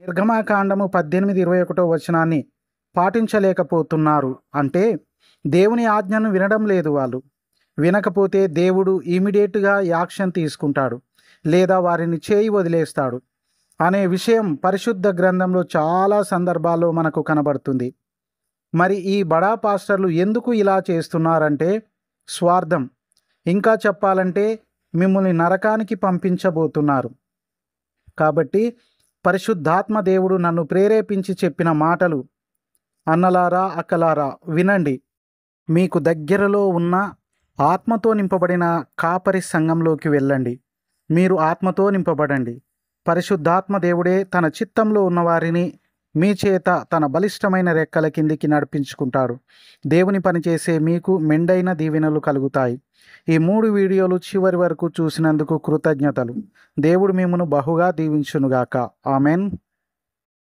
నిర్గమాకాండము 18:21 పాటించలేకపోతున్నారు అంటే దేవుని ఆజ్ఞను వినడం లేదు వాళ్ళు. వినకపోతే దేవుడు ఇమీడియట్గా యాక్షన్ తీసుకుంటాడు, లేదా వారిని చేయి వదిలేస్తాడు అనే విషయం పరిశుద్ధ గ్రంథంలో చాలా సందర్భాల్లో మనకు కనబడుతుంది. మరి ఈ బడా పాస్టర్లు ఎందుకు ఇలా చేస్తున్నారంటే స్వార్థం. ఇంకా చెప్పాలంటే మిమ్మల్ని నరకానికి పంపించబోతున్నారు. కాబట్టి పరిశుద్ధాత్మ దేవుడు నన్ను ప్రేరేపించి చెప్పిన మాటలు అన్నలారా, అక్కలారా వినండి. మీకు దగ్గరలో ఉన్న ఆత్మతో నింపబడిన కాపరి సంఘంలోకి వెళ్ళండి. మీరు ఆత్మతో నింపబడండి. పరిశుద్ధాత్మ దేవుడే తన చిత్తంలో ఉన్నవారిని మీ చేత తన బలిష్టమైన రెక్కల కిందికి నడిపించుకుంటాడు. దేవుని పనిచేసే మీకు మెండైన దీవెనలు కలుగుతాయి. ఈ 3 వీడియోలు చివరి వరకు చూసినందుకు కృతజ్ఞతలు. దేవుడు మిమ్మును బహుగా దీవించునుగాక. ఆమెన్.